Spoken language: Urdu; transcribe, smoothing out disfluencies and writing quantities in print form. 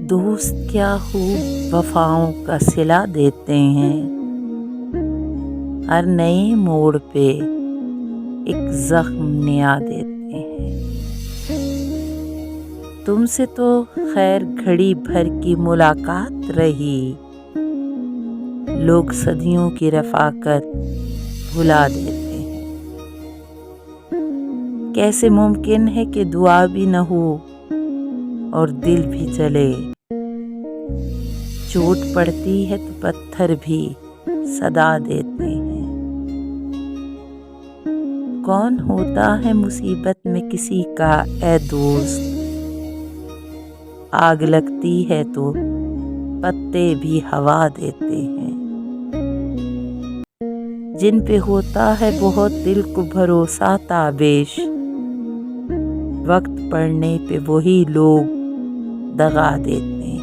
دوست کیا خوب وفاؤں کا صلہ دیتے ہیں، ہر نئے موڑ پہ ایک زخم نیا دیتے ہیں۔ تم سے تو خیر گھڑی بھر کی ملاقات رہی، لوگ صدیوں کی رفاقت بھلا دیتے ہیں۔ کیسے ممکن ہے کہ دعا بھی نہ ہو اور دل بھی جلے، چوٹ پڑتی ہے تو پتھر بھی صدا دیتے ہیں۔ کون ہوتا ہے مصیبت میں کسی کا اے دوست، آگ لگتی ہے تو پتے بھی ہوا دیتے ہیں۔ جن پہ ہوتا ہے بہت دل کو بھروسہ تابش، وقت پڑنے پہ وہی لوگ دغا دیتے ہیں۔